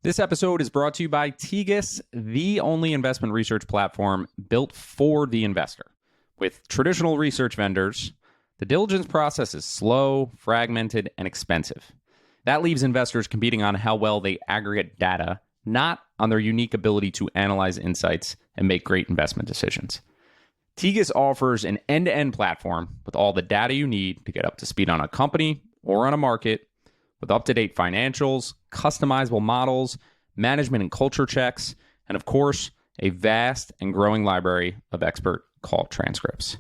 This episode is brought to you by Tegas, the only investment research platform built for the investor. With traditional research vendors, the diligence process is slow, fragmented, and expensive. That leaves investors competing on how well they aggregate data, not on their unique ability to analyze insights and make great investment decisions. Tegas offers an end-to-end platform with all the data you need to get up to speed on a company or on a market, with up-to-date financials, customizable models, management and culture checks, and of course, a vast and growing library of expert call transcripts.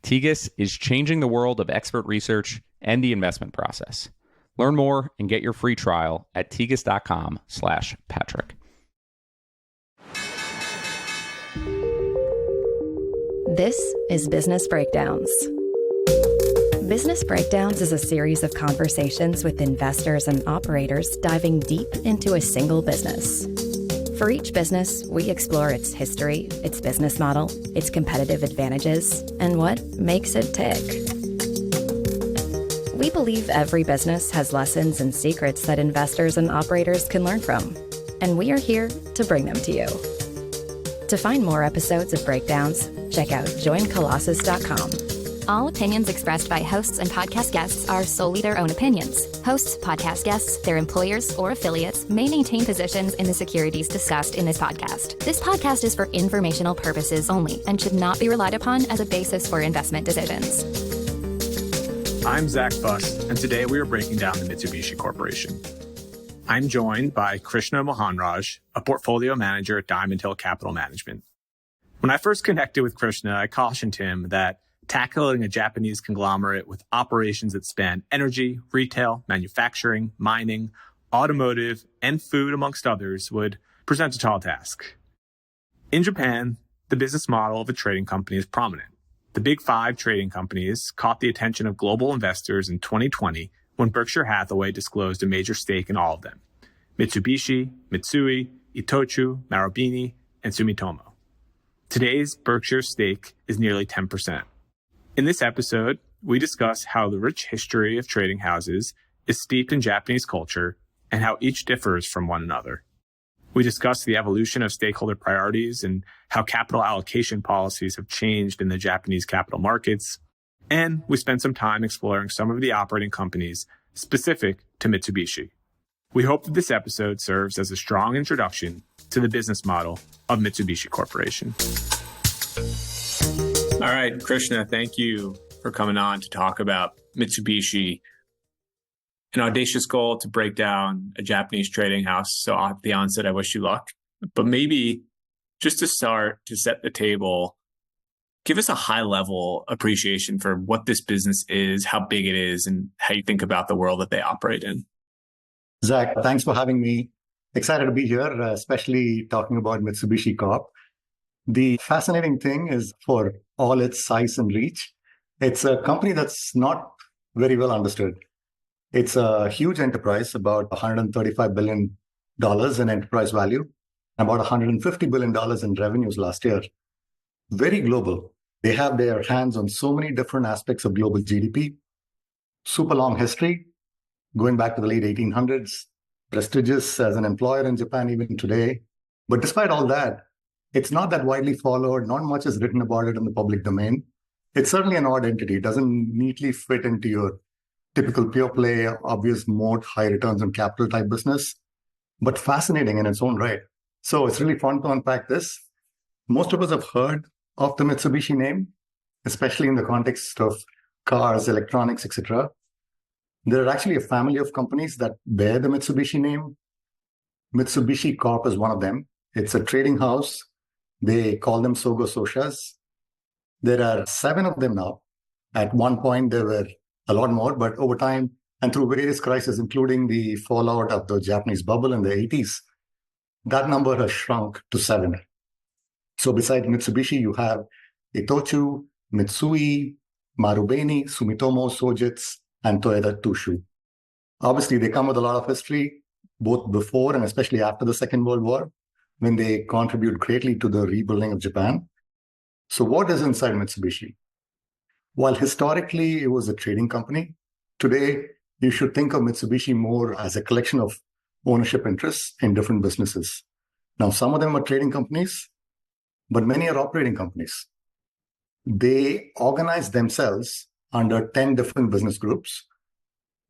Tegas is changing the world of expert research and the investment process. Learn more and get your free trial at tegas.com/Patrick. This is Business Breakdowns. Business Breakdowns is a series of conversations with investors and operators diving deep into a single business. For each business, we explore its history, its business model, its competitive advantages, and what makes it tick. We believe every business has lessons and secrets that investors and operators can learn from, and we are here to bring them to you. To find more episodes of Breakdowns, check out joincolossus.com. All opinions expressed by hosts and podcast guests are solely their own opinions. Hosts, podcast guests, their employers, or affiliates may maintain positions in the securities discussed in this podcast. This podcast is for informational purposes only and should not be relied upon as a basis for investment decisions. I'm Zack Fuss, and today we are breaking down the Mitsubishi Corporation. I'm joined by Krishna Mohanraj, a portfolio manager at Diamond Hill Capital Management. When I first connected with Krishna, I cautioned him that tackling a Japanese conglomerate with operations that span energy, retail, manufacturing, mining, automotive, and food, amongst others, would present a tall task. In Japan, the business model of a trading company is prominent. The big five trading companies caught the attention of global investors in 2020 when Berkshire Hathaway disclosed a major stake in all of them: Mitsubishi, Mitsui, Itochu, Marubeni, and Sumitomo. Today's Berkshire stake is nearly 10%. In this episode, we discuss how the rich history of trading houses is steeped in Japanese culture and how each differs from one another. We discuss the evolution of stakeholder priorities and how capital allocation policies have changed in the Japanese capital markets. And we spend some time exploring some of the operating companies specific to Mitsubishi. We hope that this episode serves as a strong introduction to the business model of Mitsubishi Corporation. All right, Krishna, thank you for coming on to talk about Mitsubishi, an audacious goal to break down a Japanese trading house. So at the onset, I wish you luck. But maybe just to start, to set the table, give us a high-level appreciation for what this business is, how big it is, and how you think about the world that they operate in. Zack, thanks for having me. Excited to be here, especially talking about Mitsubishi Corp. The fascinating thing is, for all its size and reach, it's a company that's not very well understood. It's a huge enterprise, about $135 billion in enterprise value, about $150 billion in revenues last year. Very global. They have their hands on so many different aspects of global GDP. Super long history, going back to the late 1800s, prestigious as an employer in Japan even today. But despite all that, it's not that widely followed. Not much is written about it in the public domain. It's certainly an odd entity. It doesn't neatly fit into your typical pure play, obvious moat, high returns on capital type business, but fascinating in its own right. So it's really fun to unpack this. Most of us have heard of the Mitsubishi name, especially in the context of cars, electronics, etc. There are actually a family of companies that bear the Mitsubishi name. Mitsubishi Corp is one of them. It's a trading house. They call them Sogo Soshas. There are 7 of them now. At one point, there were a lot more, but over time and through various crises, including the fallout of the Japanese bubble in the 80s, that number has shrunk to 7. So besides Mitsubishi, you have Itochu, Mitsui, Marubeni, Sumitomo, Sojitz, and Toyota Tsusho. Obviously, they come with a lot of history, both before and especially after the Second World War, when they contribute greatly to the rebuilding of Japan. So what is inside Mitsubishi? While historically it was a trading company, today you should think of Mitsubishi more as a collection of ownership interests in different businesses. Now, some of them are trading companies, but many are operating companies. They organize themselves under 10 different business groups.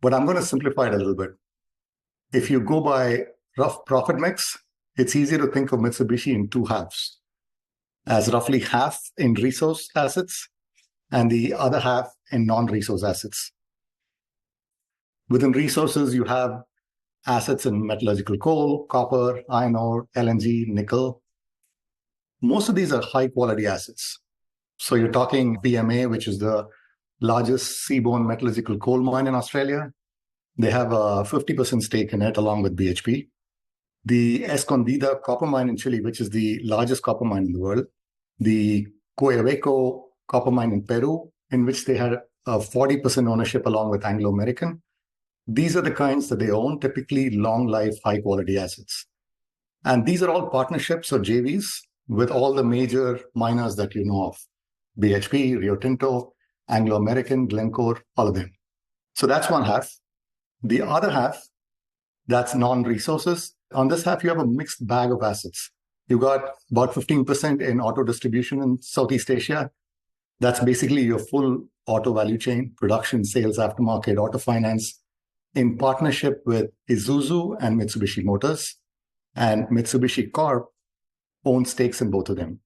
But I'm going to simplify it a little bit. If you go by rough profit mix, it's easier to think of Mitsubishi in two halves, as roughly half in resource assets and the other half in non-resource assets. Within resources, you have assets in metallurgical coal, copper, iron ore, LNG, nickel. Most of these are high-quality assets. So you're talking BMA, which is the largest seaborne metallurgical coal mine in Australia. They have a 50% stake in it, along with BHP. The Escondida copper mine in Chile, which is the largest copper mine in the world. The Coyahueco copper mine in Peru, in which they had a 40% ownership along with Anglo American. These are the kinds that they own, typically long life, high quality assets. And these are all partnerships or JVs with all the major miners that you know of. BHP, Rio Tinto, Anglo American, Glencore, all of them. So that's one half. The other half, that's non-resources. On this half, you have a mixed bag of assets. You got about 15% in auto distribution in Southeast Asia. That's basically your full auto value chain, production, sales, aftermarket, auto finance, in partnership with Isuzu and Mitsubishi Motors. And Mitsubishi Corp owns stakes in both of them.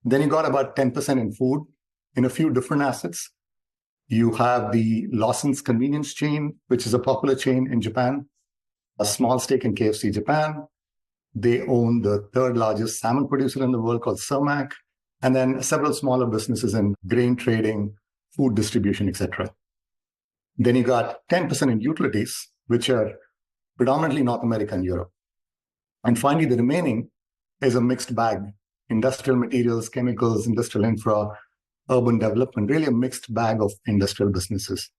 Then you got about 10% in food in a few different assets. You have the Lawson's convenience chain, which is a popular chain in Japan, a small stake in KFC Japan. They own the third largest salmon producer in the world called Cermak, and then several smaller businesses in grain trading, food distribution, etc. Then you got 10% in utilities, which are predominantly North America and Europe. And finally, the remaining is a mixed bag: industrial materials, chemicals, industrial infra, urban development, really a mixed bag of industrial businesses.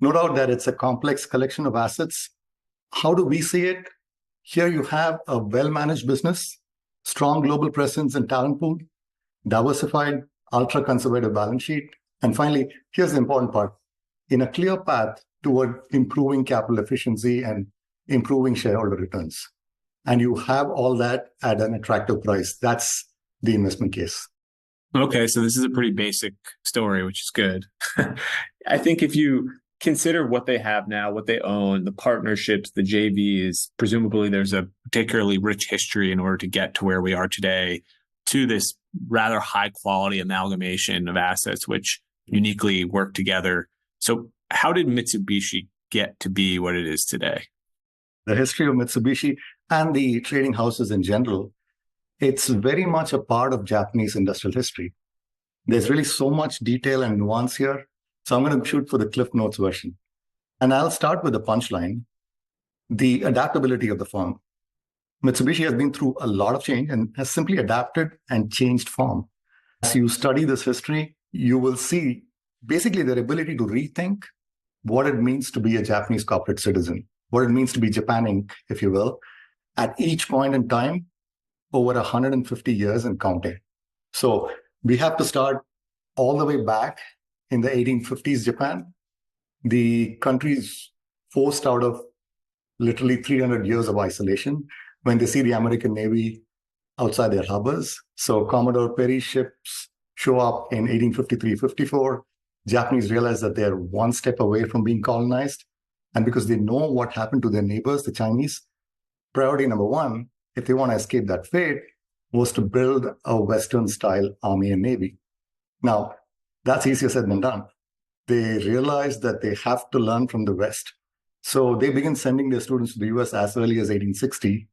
No doubt that it's a complex collection of assets. How do we see it? Here you have a well-managed business, strong global presence and talent pool, diversified, ultra-conservative balance sheet. And finally, here's the important part: in a clear path toward improving capital efficiency and improving shareholder returns. And you have all that at an attractive price. That's the investment case. Okay, so this is a pretty basic story, which is good. I think if you consider what they have now, what they own, the partnerships, the JVs, presumably there's a particularly rich history in order to get to where we are today, to this rather high quality amalgamation of assets, which uniquely work together. So how did Mitsubishi get to be what it is today? The history of Mitsubishi and the trading houses in general, it's very much a part of Japanese industrial history. There's really so much detail and nuance here. So I'm going to shoot for the Cliff Notes version. And I'll start with the punchline: the adaptability of the firm. Mitsubishi has been through a lot of change and has simply adapted and changed form. As you study this history, you will see basically their ability to rethink what it means to be a Japanese corporate citizen, what it means to be Japan Inc., if you will, at each point in time over 150 years and counting. So we have to start all the way back in the 1850s Japan. The country's forced out of literally 300 years of isolation when they see the American Navy outside their harbors. So Commodore Perry's ships show up in 1853-54. Japanese realize that they're one step away from being colonized. And because they know what happened to their neighbors, the Chinese, priority number one, if they want to escape that fate, was to build a Western-style army and navy. Now, that's easier said than done. They realize that they have to learn from the West. So they begin sending their students to the US as early as 1860.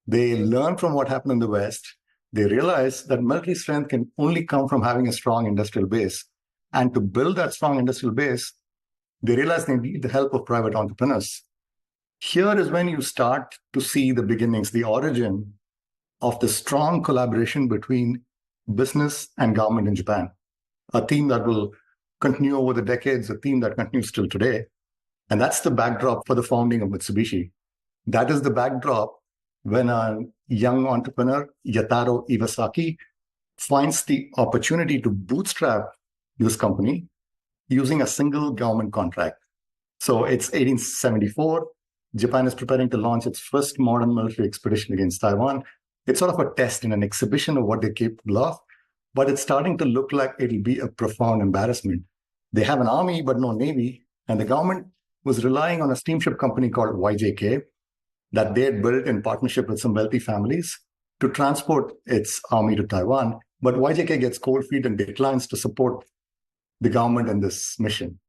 They learn from what happened in the West. They realize that military strength can only come from having a strong industrial base. And to build that strong industrial base, they realize they need the help of private entrepreneurs. Here is when you start to see the beginnings, the origin of the strong collaboration between business and government in Japan, a theme that will continue over the decades, a theme that continues till today. And that's the backdrop for the founding of Mitsubishi. That is the backdrop when a young entrepreneur, Yataro Iwasaki, finds the opportunity to bootstrap this company using a single government contract. So it's 1874. Japan is preparing to launch its first modern military expedition against Taiwan. It's sort of a test and an exhibition of what they're capable of, but it's starting to look like it'll be a profound embarrassment. They have an army, but no navy, and the government was relying on a steamship company called YJK that they had built in partnership with some wealthy families to transport its army to Taiwan. But YJK gets cold feet and declines to support the government in this mission.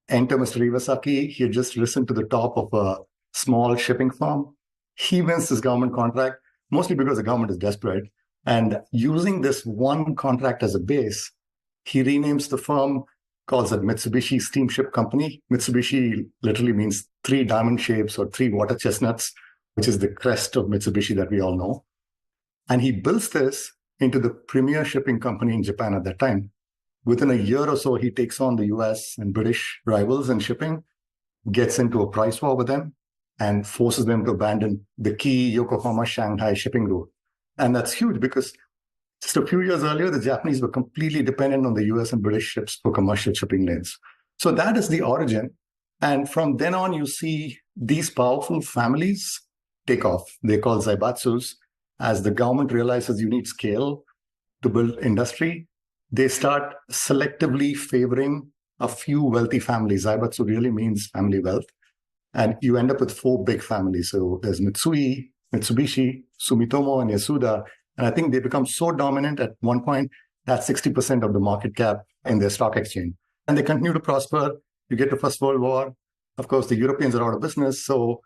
Enter Mr. Iwasaki. He had just risen to the top of a small shipping firm. He wins this government contract, mostly because the government is desperate. And using this one contract as a base, he renames the firm, calls it Mitsubishi Steamship Company. Mitsubishi literally means 3 diamond shapes or 3 water chestnuts, which is the crest of Mitsubishi that we all know. And he builds this into the premier shipping company in Japan at that time. Within a year or so, he takes on the US and British rivals in shipping, gets into a price war with them, and forces them to abandon the key Yokohama-Shanghai shipping route. And that's huge because just a few years earlier, the Japanese were completely dependent on the US and British ships for commercial shipping lanes. So that is the origin. And from then on, you see these powerful families take off. They're called zaibatsus. As the government realizes you need scale to build industry, they start selectively favoring a few wealthy families. Zaibatsu really means family wealth. And you end up with 4 big families. So there's Mitsui, Mitsubishi, Sumitomo, and Yasuda. And I think they become so dominant at one point that 60% of the market cap in their stock exchange. And they continue to prosper. You get to First World War. Of course, the Europeans are out of business. So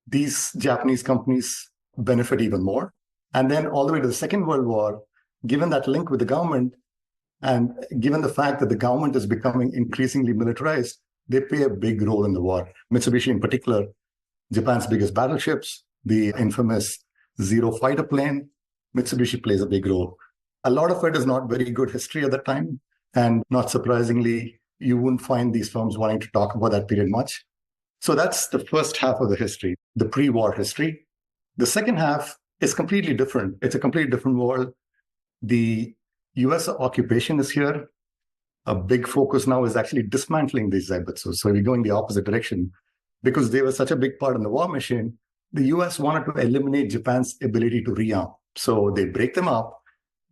these Japanese companies benefit even more. And then all the way to the Second World War, given that link with the government, and given the fact that the government is becoming increasingly militarized, they play a big role in the war. Mitsubishi in particular, Japan's biggest battleships, the infamous Zero fighter plane, Mitsubishi plays a big role. A lot of it is not very good history at that time. And not surprisingly, you wouldn't find these firms wanting to talk about that period much. So that's the first half of the history, the pre-war history. The second half is completely different. It's a completely different world. The US occupation is here. A big focus now is actually dismantling these zaibatsu. So we're going the opposite direction. Because they were such a big part in the war machine, the US wanted to eliminate Japan's ability to rearm. So they break them up,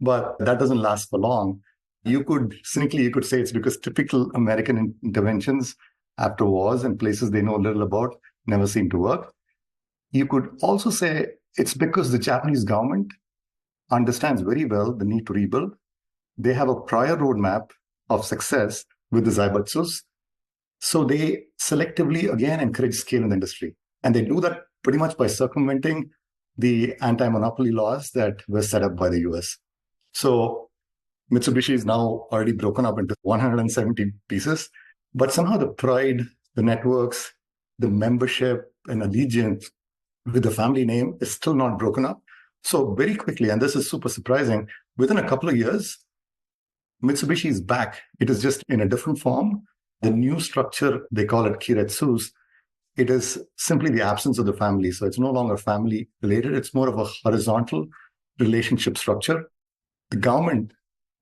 but that doesn't last for long. You could say it's because typical American interventions after wars and places they know little about never seem to work. You could also say it's because the Japanese government understands very well the need to rebuild. They have a prior roadmap of success with the zaibatsus. So they selectively, again, encourage scale in the industry. And they do that pretty much by circumventing the anti-monopoly laws that were set up by the US. So Mitsubishi is now already broken up into 170 pieces, but somehow the pride, the networks, the membership and allegiance with the family name is still not broken up. So very quickly, and this is super surprising, within a couple of years, Mitsubishi is back. It is just in a different form. The new structure, they call it kiretsus. It is simply the absence of the family. So it's no longer family related. It's more of a horizontal relationship structure. The government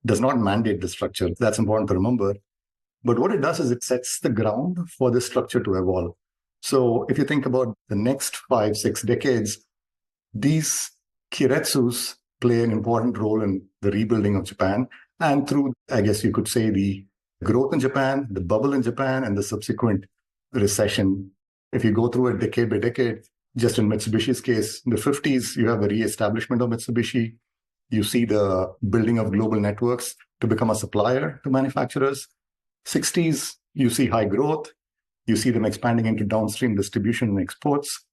does not mandate the structure. That's important to remember. But what it does is it sets the ground for this structure to evolve. So if you think about the next 5-6 decades, these kiretsus play an important role in the rebuilding of Japan. And through, I guess you could say, the growth in Japan, the bubble in Japan, and the subsequent recession. If you go through it decade by decade, just in Mitsubishi's case, in the 50s, you have the re-establishment of Mitsubishi. You see the building of global networks to become a supplier to manufacturers. 60s, you see high growth. You see them expanding into downstream distribution and exports.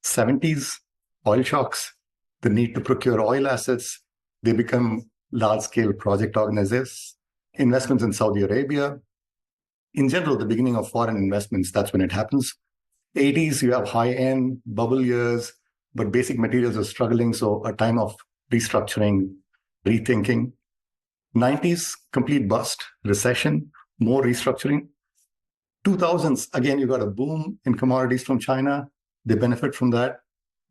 70s, oil shocks, the need to procure oil assets. They become large-scale project organizers. Investments in Saudi Arabia. In general, the beginning of foreign investments, that's when it happens. 80s, you have high-end bubble years, but basic materials are struggling, so a time of restructuring, rethinking. 90s, complete bust, recession, more restructuring. 2000s, again, you got a boom in commodities from China. They benefit from that.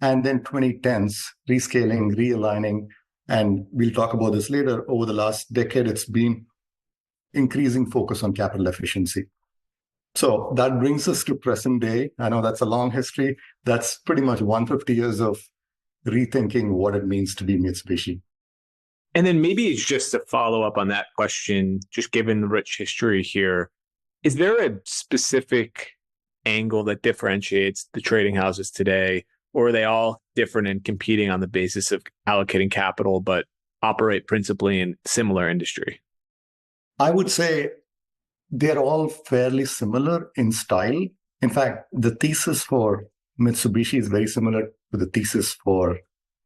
And then 2010s, rescaling, realigning. And we'll talk about this later. Over the last decade, it's been increasing focus on capital efficiency. So that brings us to present day. I know that's a long history. That's pretty much 150 years of rethinking what it means to be Mitsubishi. And then maybe it's just to follow up on that question, just given the rich history here, is there a specific angle that differentiates the trading houses today, or are they all different and competing on the basis of allocating capital, but operate principally in similar industry? I would say they're all fairly similar in style. In fact, the thesis for Mitsubishi is very similar to the thesis for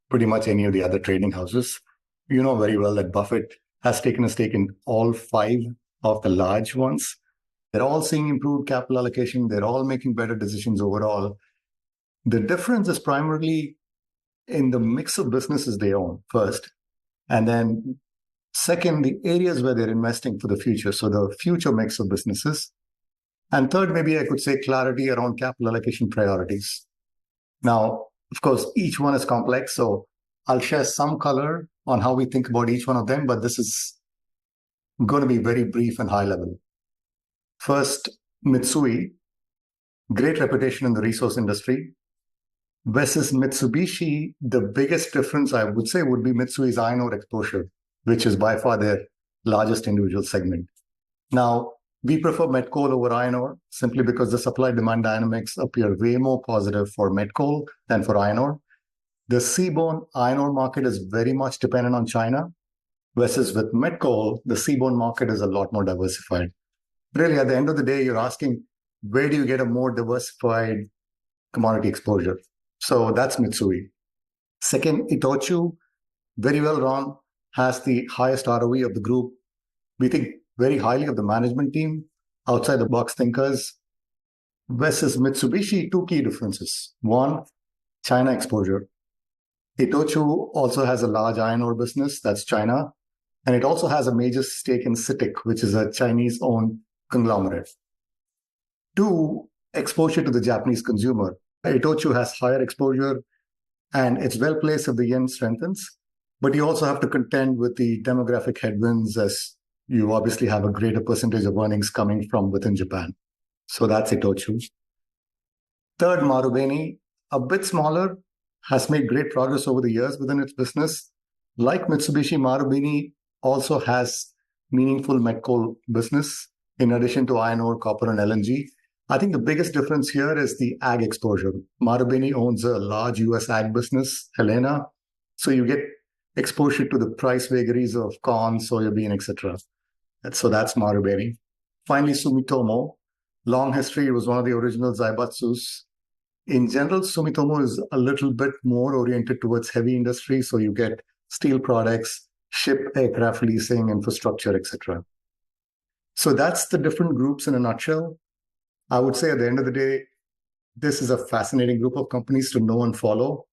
pretty much any of the other trading houses. You know very well that Buffett has taken a stake in all 5 of the large ones. They're all seeing improved capital allocation. They're all making better decisions overall. The difference is primarily in the mix of businesses they own first. And then second, the areas where they're investing for the future. So the future mix of businesses. And third, maybe I could say clarity around capital allocation priorities. Now, of course, each one is complex. So I'll share some color on how we think about each one of them, but this is going to be very brief and high level. First, Mitsui, great reputation in the resource industry. Versus Mitsubishi, the biggest difference I would say would be Mitsui's iron ore exposure, which is by far their largest individual segment. Now, we prefer met coal over iron ore simply because the supply-demand dynamics appear way more positive for met coal than for iron ore. The seaborne iron ore market is very much dependent on China, versus with met coal, the seaborne market is a lot more diversified. Really, at the end of the day, you're asking, where do you get a more diversified commodity exposure? So that's Mitsui. Second, Itochu, very well run, has the highest ROE of the group. We think very highly of the management team, outside the box thinkers. Versus Mitsubishi, 2 key differences. One, China exposure. Itochu also has a large iron ore business, that's China. And it also has a major stake in CITIC, which is a Chinese-owned conglomerate. 2, exposure to the Japanese consumer. Itochu has higher exposure and it's well placed if the yen strengthens, but you also have to contend with the demographic headwinds as you obviously have a greater percentage of earnings coming from within Japan. So that's Itochu. Third, Marubeni, a bit smaller, has made great progress over the years within its business. Like Mitsubishi, Marubeni also has meaningful met coal business in addition to iron ore, copper, and LNG. I think the biggest difference here is the ag exposure. Marubeni owns a large US ag business, Helena. So you get exposure to the price vagaries of corn, soybean, etc. So that's Marubeni. Finally, Sumitomo. Long history, it was one of the original Zaibatsus. In general, Sumitomo is a little bit more oriented towards heavy industry. So you get steel products, ship, aircraft leasing, infrastructure, etc. So that's the different groups in a nutshell. I would say at the end of the day, this is a fascinating group of companies to know and follow.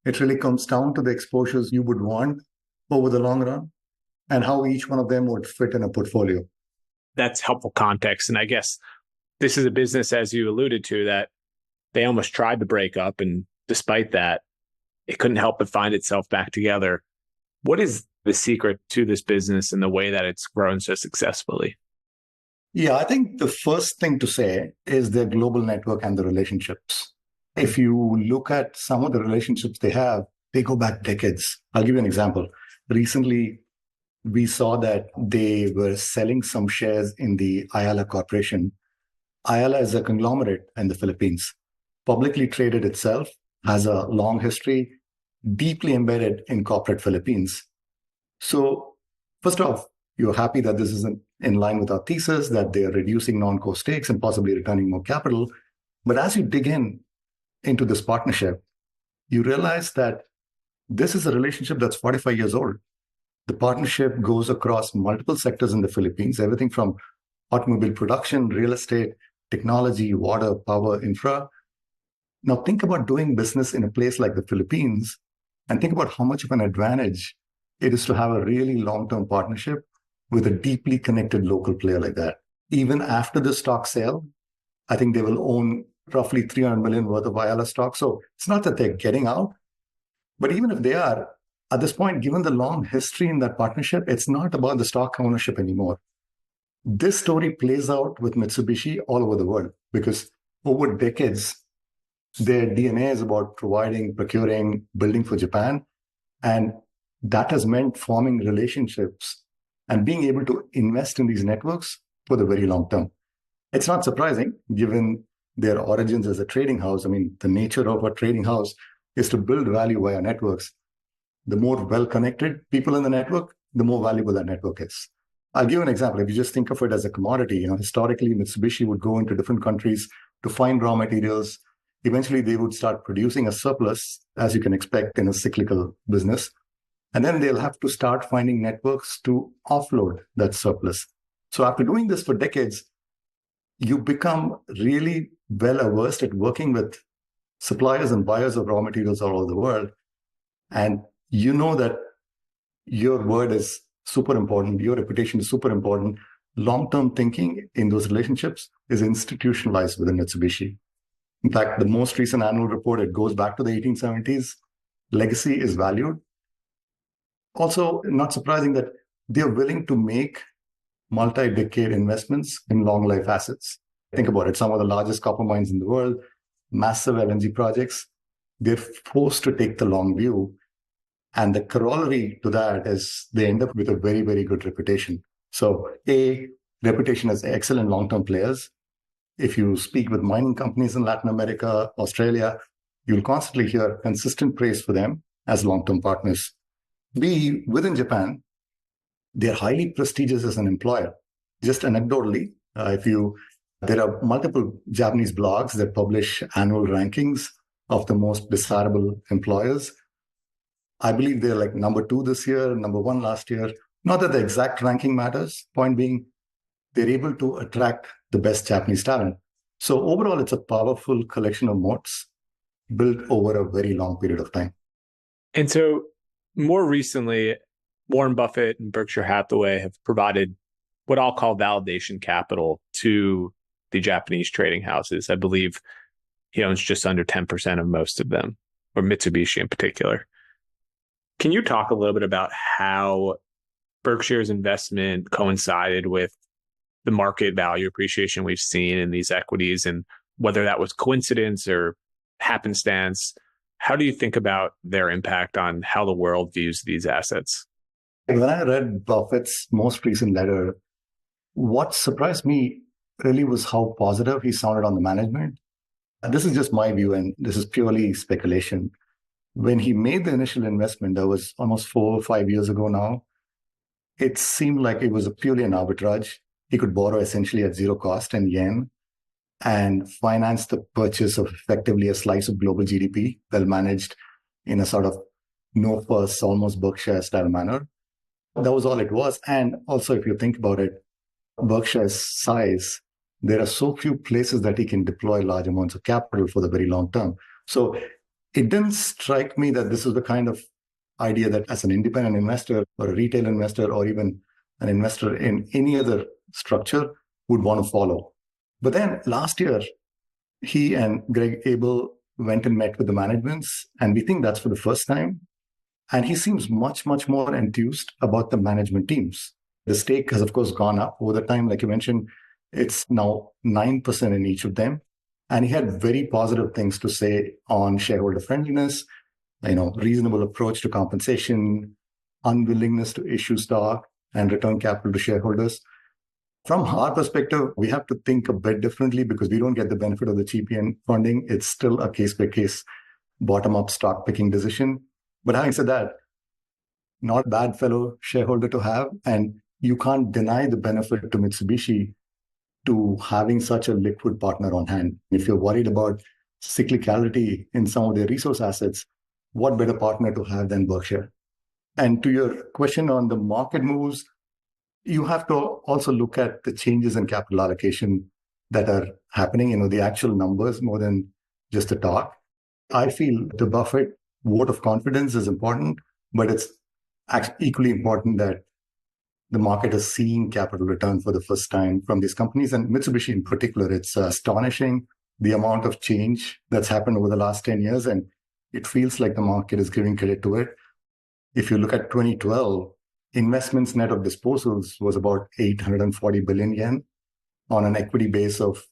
It really comes down to the exposures you would want over the long run and how each one of them would fit in a portfolio. That's helpful context. And I guess this is a business, as you alluded to, that they almost tried to break up. And despite that, it couldn't help but find itself back together. What is the secret to this business and the way that it's grown so successfully? Yeah, I think the first thing to say is their global network and the relationships. If you look at some of the relationships they have, they go back decades. I'll give you an example. Recently, we saw that they were selling some shares in the Ayala Corporation. Ayala is a conglomerate in the Philippines, publicly traded itself, has a long history, deeply embedded in corporate Philippines. So first off, you're happy that this isn't in line with our thesis, that they are reducing non-core stakes and possibly returning more capital. But as you dig into this partnership, you realize that this is a relationship that's 45 years old. The partnership goes across multiple sectors in the Philippines, everything from automobile production, real estate, technology, water, power, infra. Now think about doing business in a place like the Philippines and think about how much of an advantage it is to have a really long-term partnership with a deeply connected local player like that. Even after the stock sale, I think they will own roughly 300 million worth of Ayala stock. So it's not that they're getting out, but even if they are, at this point, given the long history in that partnership, it's not about the stock ownership anymore. This story plays out with Mitsubishi all over the world because over decades, their DNA is about providing, procuring, building for Japan. And that has meant forming relationships and being able to invest in these networks for the very long term. It's not surprising given their origins as a trading house. I mean, the nature of a trading house is to build value via networks. The more well-connected people in the network, the more valuable that network is. I'll give you an example. If you just think of it as a commodity, historically, Mitsubishi would go into different countries to find raw materials. Eventually, they would start producing a surplus, as you can expect in a cyclical business. And then they'll have to start finding networks to offload that surplus. So after doing this for decades, you become really well versed at working with suppliers and buyers of raw materials all over the world. And you know that your word is super important. Your reputation is super important. Long-term thinking in those relationships is institutionalized within Mitsubishi. In fact, the most recent annual report, it goes back to the 1870s. Legacy is valued. Also, not surprising that they're willing to make multi-decade investments in long-life assets. Think about it. Some of the largest copper mines in the world, massive LNG projects, they're forced to take the long view. And the corollary to that is they end up with a very, very good reputation. So reputation as excellent long-term players. If you speak with mining companies in Latin America, Australia, you'll constantly hear consistent praise for them as long-term partners. B, within Japan, they're highly prestigious as an employer. Just anecdotally, there are multiple Japanese blogs that publish annual rankings of the most desirable employers. I believe they're like number 2 this year, number 1 last year. Not that the exact ranking matters. Point being, they're able to attract the best Japanese talent. So overall, it's a powerful collection of moats built over a very long period of time. And so more recently, Warren Buffett and Berkshire Hathaway have provided what I'll call validation capital to the Japanese trading houses. I believe he owns just under 10% of most of them, or Mitsubishi in particular. Can you talk a little bit about how Berkshire's investment coincided with the market value appreciation we've seen in these equities, and whether that was coincidence or happenstance? How do you think about their impact on how the world views these assets? When I read Buffett's most recent letter, what surprised me really was how positive he sounded on the management. And this is just my view, and this is purely speculation. When he made the initial investment, that was almost 4 or 5 years ago now, it seemed like it was purely an arbitrage. He could borrow essentially at zero cost in yen and finance the purchase of effectively a slice of global GDP, well managed in a sort of no-fuss, almost Berkshire-style manner. That was all it was. And also, if you think about it, Berkshire's size, there are so few places that he can deploy large amounts of capital for the very long term. So it didn't strike me that this is the kind of idea that as an independent investor or a retail investor or even an investor in any other structure would want to follow. But then last year, he and Greg Abel went and met with the managements, and we think that's for the first time. And he seems much, much more enthused about the management teams. The stake has, of course, gone up over the time. Like you mentioned, it's now 9% in each of them. And he had very positive things to say on shareholder friendliness, reasonable approach to compensation, unwillingness to issue stock and return capital to shareholders. From our perspective, we have to think a bit differently because we don't get the benefit of the GPN funding. It's still a case-by-case, bottom-up stock picking decision. But having said that, not a bad fellow shareholder to have. And you can't deny the benefit to Mitsubishi to having such a liquid partner on hand. If you're worried about cyclicality in some of their resource assets, what better partner to have than Berkshire? And to your question on the market moves, you have to also look at the changes in capital allocation that are happening, the actual numbers more than just the talk. I feel the Buffett vote of confidence is important, but it's actually equally important that the market is seeing capital return for the first time from these companies. And Mitsubishi in particular, it's astonishing the amount of change that's happened over the last 10 years. And it feels like the market is giving credit to it. If you look at 2012, investments net of disposals was about 840 billion yen on an equity base of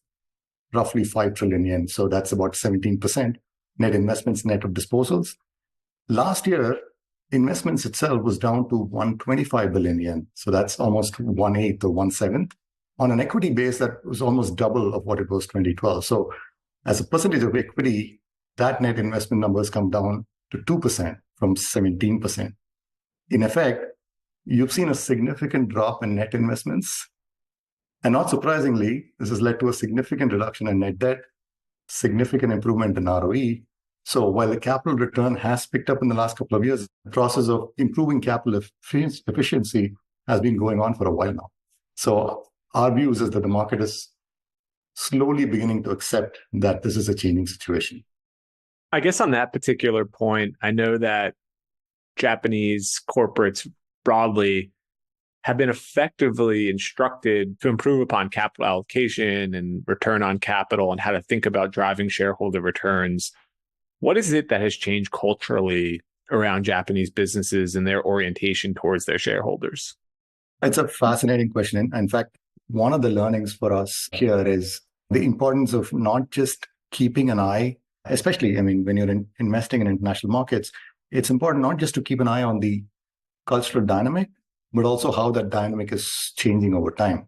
roughly 5 trillion yen. So that's about 17% net investments net of disposals. Last year, investments itself was down to 125 billion yen. So that's almost 1/8 or 1/7 on an equity base that was almost double of what it was 2012. So as a percentage of equity, that net investment numbers come down to 2% from 17%. In effect, you've seen a significant drop in net investments. And not surprisingly, this has led to a significant reduction in net debt, significant improvement in ROE. So while the capital return has picked up in the last couple of years, the process of improving capital efficiency has been going on for a while now. So our views is that the market is slowly beginning to accept that this is a changing situation. I guess on that particular point, I know that Japanese corporates broadly have been effectively instructed to improve upon capital allocation and return on capital and how to think about driving shareholder returns. What is it that has changed culturally around Japanese businesses and their orientation towards their shareholders? It's a fascinating question. In fact, one of the learnings for us here is the importance of not just keeping an eye, especially, when you're investing in international markets, it's important not just to keep an eye on the cultural dynamic, but also how that dynamic is changing over time.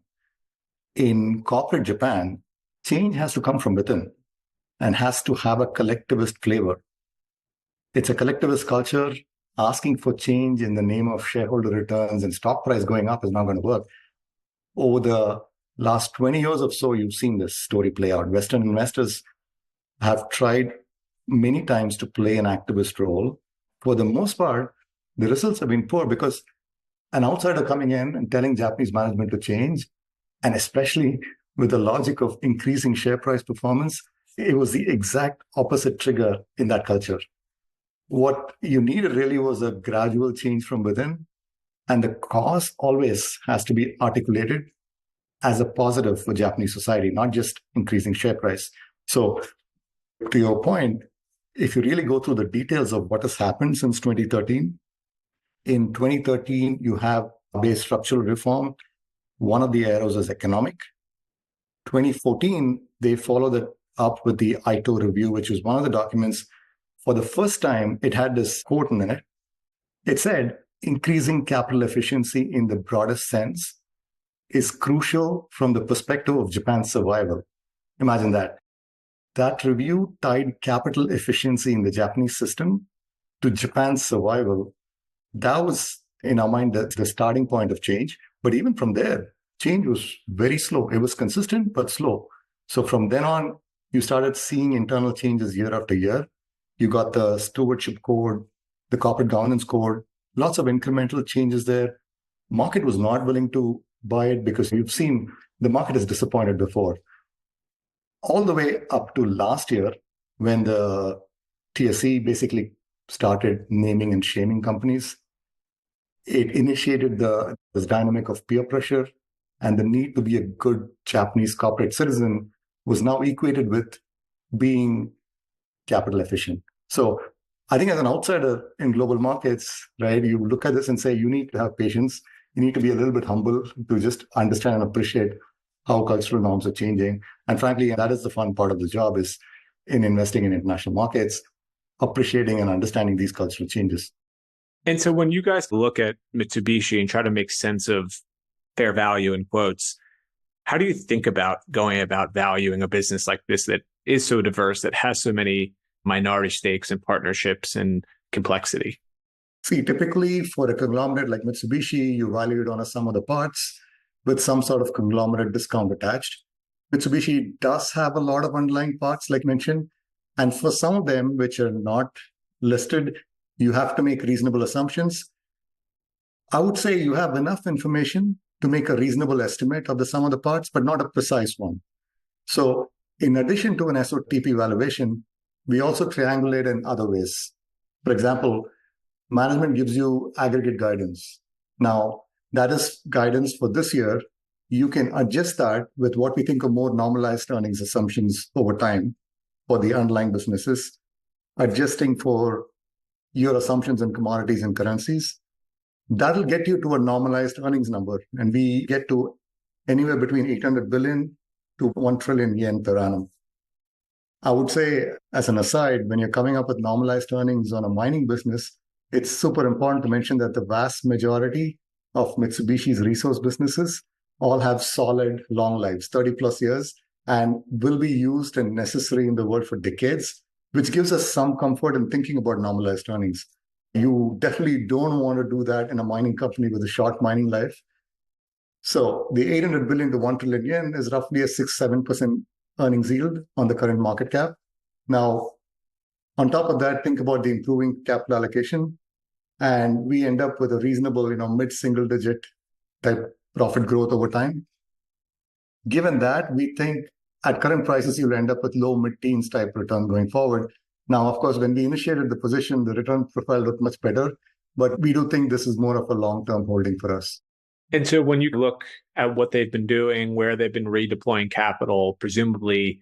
In corporate Japan, change has to come from within and has to have a collectivist flavor. It's a collectivist culture. Asking for change in the name of shareholder returns and stock price going up is not going to work. Over the last 20 years or so, you've seen this story play out. Western investors have tried many times to play an activist role. For the most part, the results have been poor because an outsider coming in and telling Japanese management to change, and especially with the logic of increasing share price performance, it was the exact opposite trigger in that culture. What you needed really was a gradual change from within, and the cause always has to be articulated as a positive for Japanese society, not just increasing share price. So to your point, if you really go through the details of what has happened since 2013, in 2013, you have base structural reform. One of the arrows is economic. 2014, they followed it up with the Itochu review, which was one of the documents. For the first time, it had this quote in it. It said, increasing capital efficiency in the broadest sense is crucial from the perspective of Japan's survival. Imagine that. That review tied capital efficiency in the Japanese system to Japan's survival. That was, in our mind, the starting point of change. But even from there, change was very slow. It was consistent, but slow. So from then on, you started seeing internal changes year after year. You got the stewardship code, the corporate governance code, lots of incremental changes there. Market was not willing to buy it because you've seen the market is disappointed before. All the way up to last year, when the TSE basically started naming and shaming companies, it initiated this dynamic of peer pressure, and the need to be a good Japanese corporate citizen was now equated with being capital efficient. So I think as an outsider in global markets, right, you look at this and say, you need to have patience. You need to be a little bit humble to just understand and appreciate how cultural norms are changing. And frankly, that is the fun part of the job, is in investing in international markets, appreciating and understanding these cultural changes. And so when you guys look at Mitsubishi and try to make sense of fair value in quotes, how do you think about going about valuing a business like this that is so diverse, that has so many minority stakes and partnerships and complexity? See, typically for a conglomerate like Mitsubishi, you value it on a sum of the parts with some sort of conglomerate discount attached. Mitsubishi does have a lot of underlying parts, like mentioned. And for some of them, which are not listed, you have to make reasonable assumptions. I would say you have enough information to make a reasonable estimate of the sum of the parts, but not a precise one. So in addition to an SOTP valuation, we also triangulate in other ways. For example, management gives you aggregate guidance. Now, that is guidance for this year. You can adjust that with what we think are more normalized earnings assumptions over time for the underlying businesses, adjusting for your assumptions in commodities and currencies. That'll get you to a normalized earnings number. And we get to anywhere between 800 billion to 1 trillion yen per annum. I would say, as an aside, when you're coming up with normalized earnings on a mining business, it's super important to mention that the vast majority of Mitsubishi's resource businesses all have solid long lives, 30 plus years, and will be used and necessary in the world for decades, which gives us some comfort in thinking about normalized earnings. You definitely don't want to do that in a mining company with a short mining life. So the 800 billion to 1 trillion yen is roughly a 6-7% earnings yield on the current market cap. Now, on top of that, think about the improving capital allocation, and we end up with a reasonable, mid-single digit type profit growth over time. Given that, we think at current prices, you'll end up with low mid-teens type return going forward. Now, of course, when we initiated the position, the return profile looked much better, but we do think this is more of a long-term holding for us. And so when you look at what they've been doing, where they've been redeploying capital, presumably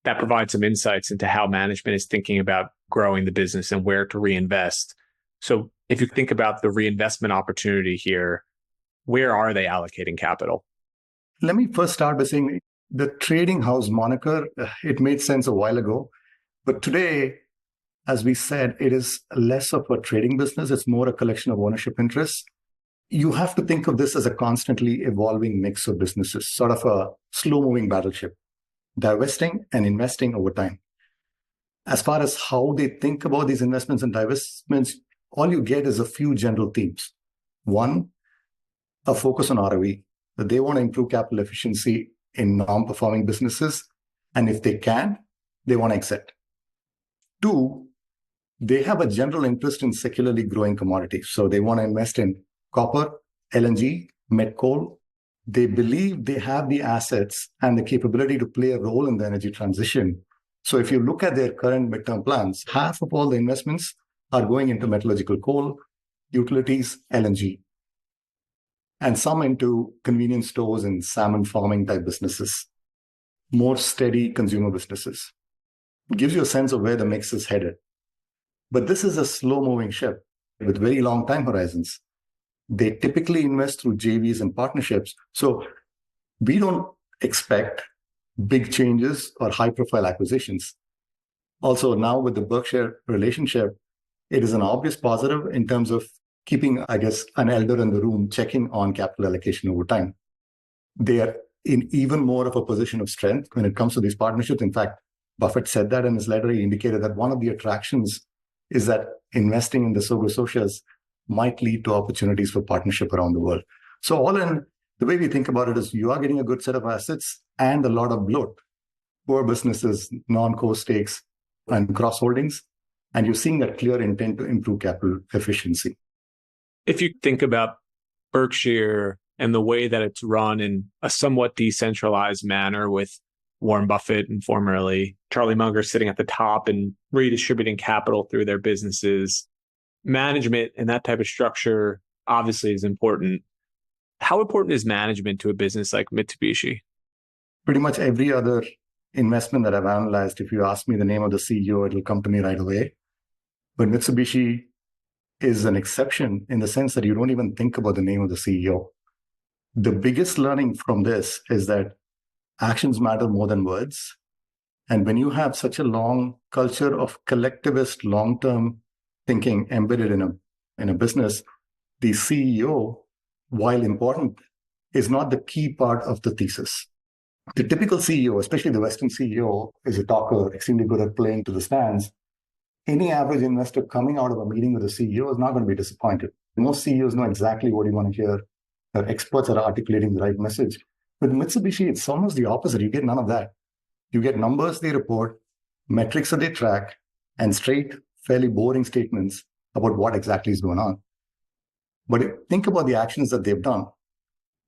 that provides some insights into how management is thinking about growing the business and where to reinvest. So if you think about the reinvestment opportunity here, where are they allocating capital? Let me first start by saying the trading house moniker, it made sense a while ago. But today, as we said, it is less of a trading business. It's more a collection of ownership interests. You have to think of this as a constantly evolving mix of businesses, sort of a slow-moving battleship, divesting and investing over time. As far as how they think about these investments and divestments, all you get is a few general themes. One, a focus on ROE. They want to improve capital efficiency in non-performing businesses. And if they can, they want to exit. Two, they have a general interest in secularly growing commodities. So they want to invest in copper, LNG, met coal. They believe they have the assets and the capability to play a role in the energy transition. So if you look at their current midterm plans, half of all the investments are going into metallurgical coal, utilities, LNG, and some into convenience stores and salmon farming type businesses, more steady consumer businesses. It gives you a sense of where the mix is headed. But this is a slow-moving ship with very long time horizons. They typically invest through JVs and partnerships. So we don't expect big changes or high-profile acquisitions. Also, now with the Berkshire relationship, it is an obvious positive in terms of keeping, I guess, an elder in the room checking on capital allocation over time. They are in even more of a position of strength when it comes to these partnerships. In fact, Buffett said that in his letter. He indicated that one of the attractions is that investing in the Sogo Socias might lead to opportunities for partnership around the world. So all in, the way we think about it is you are getting a good set of assets and a lot of bloat, core businesses, non-core stakes, and cross holdings. And you're seeing that clear intent to improve capital efficiency. If you think about Berkshire and the way that it's run in a somewhat decentralized manner with Warren Buffett and formerly Charlie Munger sitting at the top and redistributing capital through their businesses, management and that type of structure obviously is important. How important is management to a business like Mitsubishi? Pretty much every other investment that I've analyzed, if you ask me the name of the CEO, it'll come to me right away. But Mitsubishi is an exception in the sense that you don't even think about the name of the CEO. The biggest learning from this is that actions matter more than words. And when you have such a long culture of collectivist long-term thinking embedded in a business, the CEO, while important, is not the key part of the thesis. The typical CEO, especially the Western CEO, is a talker, extremely good at playing to the stands. Any average investor coming out of a meeting with a CEO is not going to be disappointed. Most CEOs know exactly what you want to hear. Their experts are articulating the right message. With Mitsubishi, it's almost the opposite. You get none of that. You get numbers they report, metrics that they track, and straight, fairly boring statements about what exactly is going on. But think about the actions that they've done.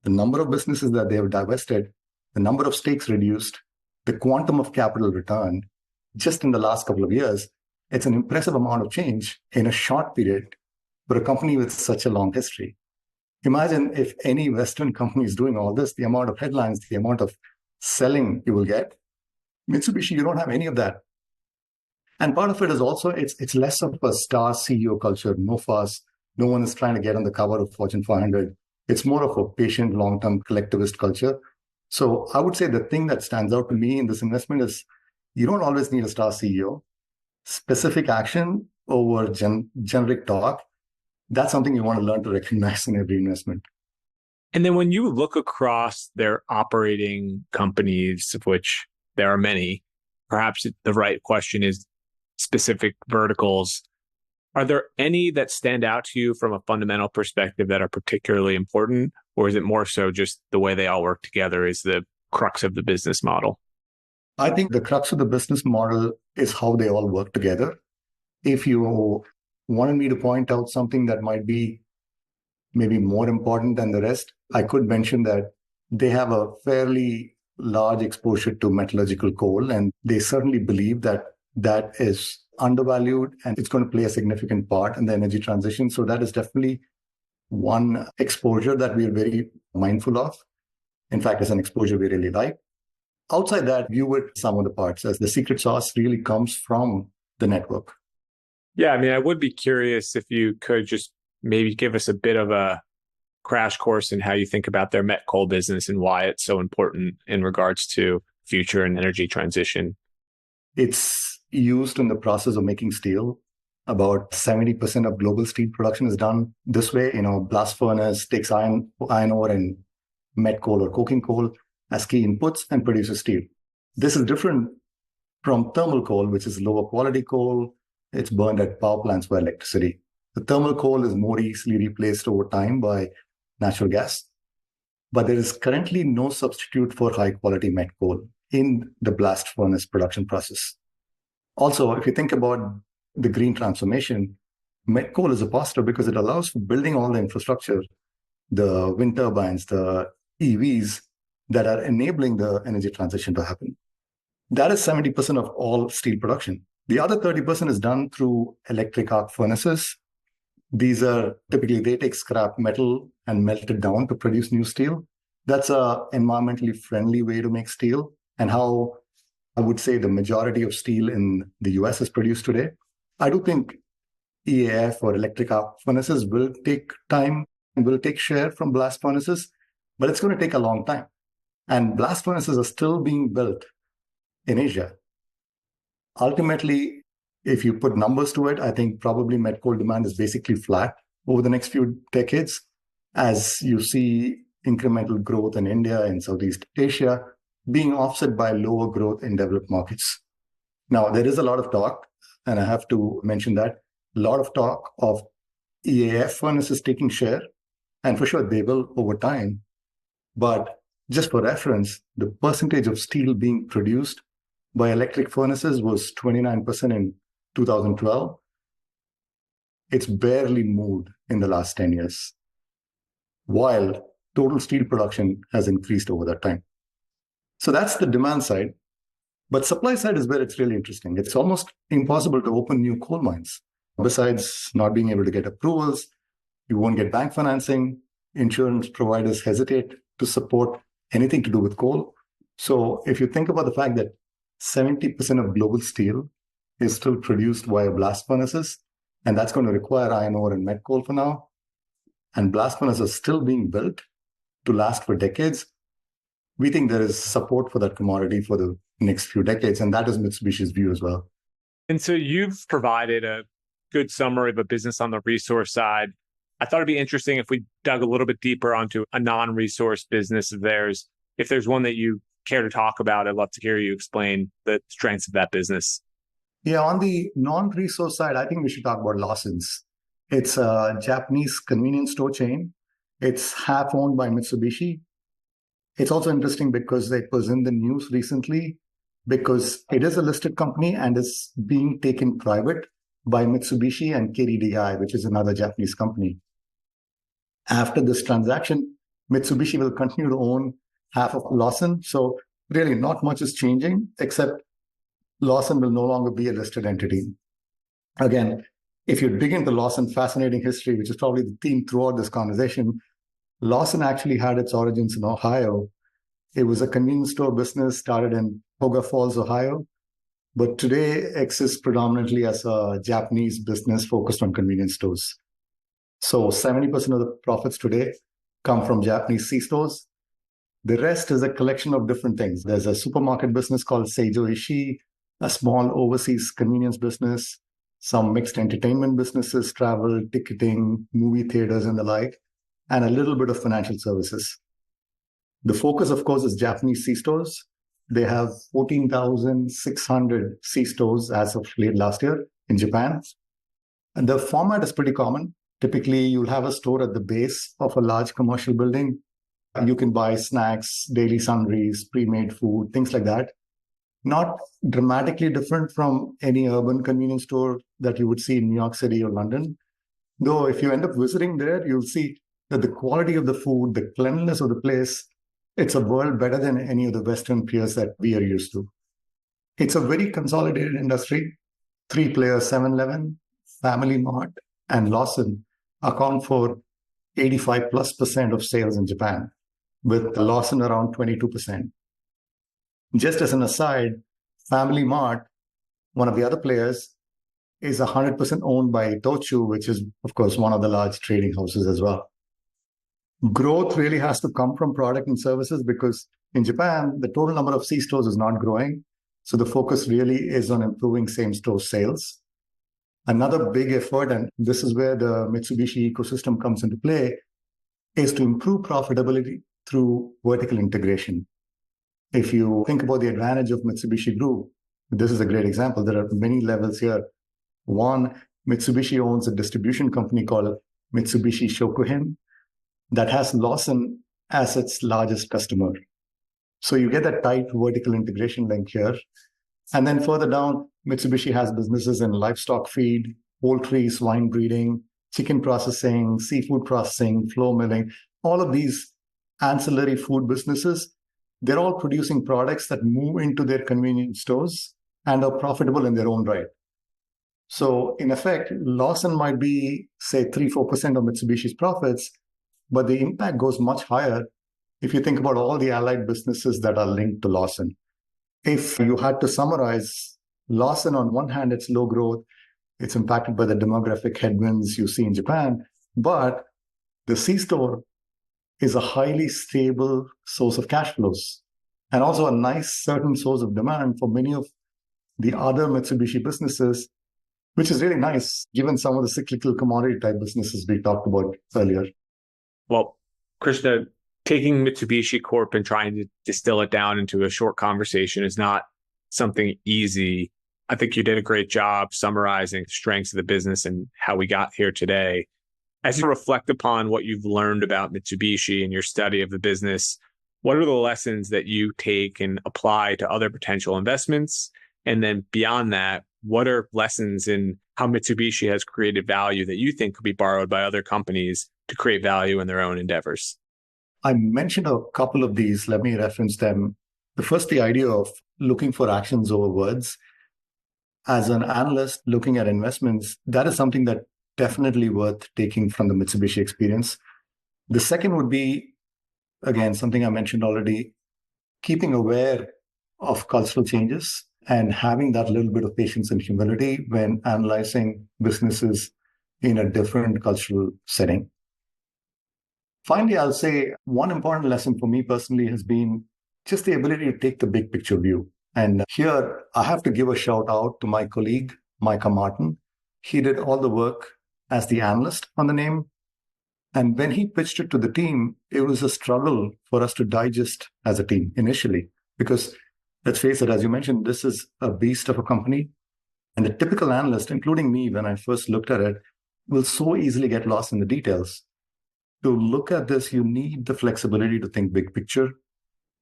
The number of businesses that they have divested, the number of stakes reduced, the quantum of capital returned, just in the last couple of years, it's an impressive amount of change in a short period for a company with such a long history. Imagine if any Western company is doing all this, the amount of headlines, the amount of selling you will get. Mitsubishi, you don't have any of that. And part of it is also, it's less of a star CEO culture, no fuss, No one is trying to get on the cover of Fortune 500. It's more of a patient, long-term collectivist culture. So I would say the thing that stands out to me in this investment is you don't always need a star CEO. Specific action over generic talk, that's something you want to learn to recognize in every investment. And then when you look across their operating companies, of which there are many, perhaps the right question is specific verticals. Are there any that stand out to you from a fundamental perspective that are particularly important? Or is it more so just the way they all work together is the crux of the business model? I think the crux of the business model is how they all work together. If you wanted me to point out something that might be maybe more important than the rest, I could mention that they have a fairly large exposure to metallurgical coal, and they certainly believe that that is undervalued and it's going to play a significant part in the energy transition. So that is definitely one exposure that we are very mindful of. In fact, it's an exposure we really like. Outside that, view it some of the parts as the secret sauce really comes from the network. Yeah, I mean, I would be curious if you could just maybe give us a bit of a crash course in how you think about their met coal business and why it's so important in regards to future and energy transition. It's used in the process of making steel. About 70% of global steel production is done this way. Blast furnace takes iron ore and met coal or coking coal as key inputs and produces steel. This is different from thermal coal, which is lower quality coal. It's burned at power plants for electricity. The thermal coal is more easily replaced over time by natural gas. But there is currently no substitute for high quality met coal in the blast furnace production process. Also, if you think about the green transformation, met coal is a positive because it allows for building all the infrastructure, the wind turbines, the EVs that are enabling the energy transition to happen. That is 70% of all steel production. The other 30% is done through electric arc furnaces. These are typically, they take scrap metal and melt it down to produce new steel. That's an environmentally friendly way to make steel, and how I would say the majority of steel in the US is produced today. I do think EAF or electric arc furnaces will take time and will take share from blast furnaces, but it's going to take a long time. And blast furnaces are still being built in Asia. Ultimately, if you put numbers to it, I think probably met coal demand is basically flat over the next few decades as you see incremental growth in India and Southeast Asia being offset by lower growth in developed markets. Now, there is a lot of talk, and I have to mention that, a lot of talk of EAF furnaces taking share, and for sure they will over time. But just for reference, the percentage of steel being produced by electric furnaces was 29% in 2012. It's barely moved in the last 10 years, while total steel production has increased over that time. So that's the demand side. But supply side is where it's really interesting. It's almost impossible to open new coal mines. Besides not being able to get approvals, you won't get bank financing. Insurance providers hesitate to support anything to do with coal. So if you think about the fact that 70% of global steel is still produced via blast furnaces, and that's going to require iron ore and met coal for now, and blast furnaces are still being built to last for decades, we think there is support for that commodity for the next few decades, and that is Mitsubishi's view as well. And so you've provided a good summary of a business on the resource side. I thought it'd be interesting if we dug a little bit deeper onto a non-resource business of theirs. If there's one that you care to talk about, I'd love to hear you explain the strengths of that business. Yeah, on the non-resource side, I think we should talk about Lawson's. It's a Japanese convenience store chain. It's half owned by Mitsubishi. It's also interesting because it was in the news recently because it is a listed company and is being taken private by Mitsubishi and KDDI, which is another Japanese company. After this transaction, Mitsubishi will continue to own half of Lawson. So really not much is changing, except Lawson will no longer be a listed entity. Again, if you dig into Lawson, fascinating history, which is probably the theme throughout this conversation, Lawson actually had its origins in Ohio. It was a convenience store business started in Hoga Falls, Ohio, but today exists predominantly as a Japanese business focused on convenience stores. So 70% of the profits today come from Japanese C-stores. The rest is a collection of different things. There's a supermarket business called Seijo Ishii, a small overseas convenience business, some mixed entertainment businesses, travel, ticketing, movie theaters, and the like, and a little bit of financial services. The focus, of course, is Japanese C-stores. They have 14,600 C-stores as of late last year in Japan. And the format is pretty common. Typically, you'll have a store at the base of a large commercial building. You can buy snacks, daily sundries, pre-made food, things like that. Not dramatically different from any urban convenience store that you would see in New York City or London. Though if you end up visiting there, you'll see that the quality of the food, the cleanliness of the place, it's a world better than any of the Western peers that we are used to. It's a very consolidated industry. 3 players, 7-Eleven, Family Mart, and Lawson account for 85+% of sales in Japan, with Lawson around 22%. Just as an aside, Family Mart, one of the other players, is 100% owned by Itochu, which is, of course, one of the large trading houses as well. Growth really has to come from product and services because in Japan, the total number of C-stores is not growing. So the focus really is on improving same-store sales. Another big effort, and this is where the Mitsubishi ecosystem comes into play, is to improve profitability through vertical integration. If you think about the advantage of Mitsubishi Group, this is a great example. There are many levels here. One, Mitsubishi owns a distribution company called Mitsubishi Shokuhin that has Lawson as its largest customer. So you get that tight vertical integration link here. And then further down, Mitsubishi has businesses in livestock feed, poultry, swine breeding, chicken processing, seafood processing, flour milling, all of these ancillary food businesses. They're all producing products that move into their convenience stores and are profitable in their own right. So in effect, Lawson might be, say, 3-4% of Mitsubishi's profits, but the impact goes much higher if you think about all the allied businesses that are linked to Lawson. If you had to summarize, Lawson, on one hand, it's low growth, it's impacted by the demographic headwinds you see in Japan, but the C-store is a highly stable source of cash flows and also a nice certain source of demand for many of the other Mitsubishi businesses, which is really nice given some of the cyclical commodity type businesses we talked about earlier. Well, Krishna, taking Mitsubishi Corp and trying to distill it down into a short conversation is not something easy. I think you did a great job summarizing the strengths of the business and how we got here today. As you reflect upon what you've learned about Mitsubishi and your study of the business, what are the lessons that you take and apply to other potential investments? And then beyond that, what are lessons in how Mitsubishi has created value that you think could be borrowed by other companies to create value in their own endeavors? I mentioned a couple of these. Let me reference them. The first, the idea of looking for actions over words. As an analyst looking at investments, that is something that definitely worth taking from the Mitsubishi experience. The second would be, again, something I mentioned already, keeping aware of cultural changes and having that little bit of patience and humility when analyzing businesses in a different cultural setting. Finally, I'll say one important lesson for me personally has been just the ability to take the big picture view. And here, I have to give a shout out to my colleague, Micah Martin. He did all the work as the analyst on the name. And when he pitched it to the team, it was a struggle for us to digest as a team initially. Because let's face it, as you mentioned, this is a beast of a company. And the typical analyst, including me, when I first looked at it, will so easily get lost in the details. To look at this, you need the flexibility to think big picture.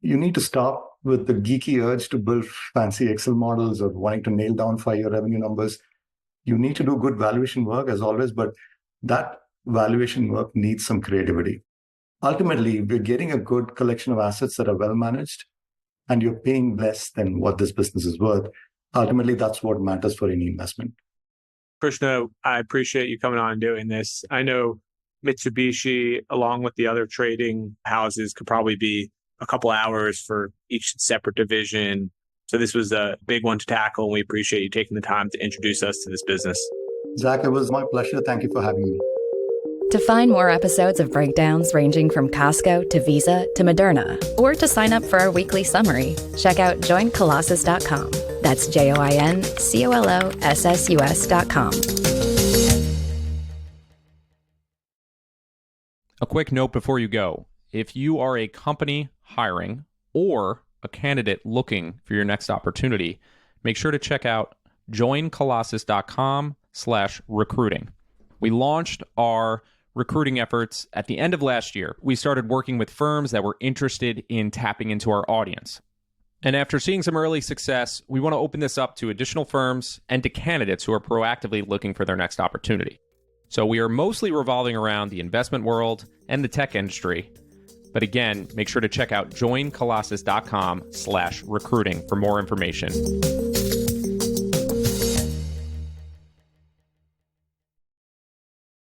You need to stop with the geeky urge to build fancy Excel models or wanting to nail down 5-year revenue numbers. You need to do good valuation work as always, but that valuation work needs some creativity. Ultimately, we're getting a good collection of assets that are well managed, and you're paying less than what this business is worth. Ultimately, that's what matters for any investment. Krishna, I appreciate you coming on and doing this. I know Mitsubishi, along with the other trading houses, could probably be a couple hours for each separate division. So this was a big one to tackle, and we appreciate you taking the time to introduce us to this business. Zach, it was my pleasure. Thank you for having me. To find more episodes of breakdowns ranging from Costco to Visa to Moderna, or to sign up for our weekly summary, check out joincolossus.com. That's JOINCOLOSSUS.com. A quick note before you go. If you are a company hiring or a candidate looking for your next opportunity, make sure to check out joincolossus.com/recruiting. We launched our recruiting efforts at the end of last year. We started working with firms that were interested in tapping into our audience. And after seeing some early success, we want to open this up to additional firms and to candidates who are proactively looking for their next opportunity. So we are mostly revolving around the investment world and the tech industry. But again, make sure to check out joincolossus.com/recruiting for more information.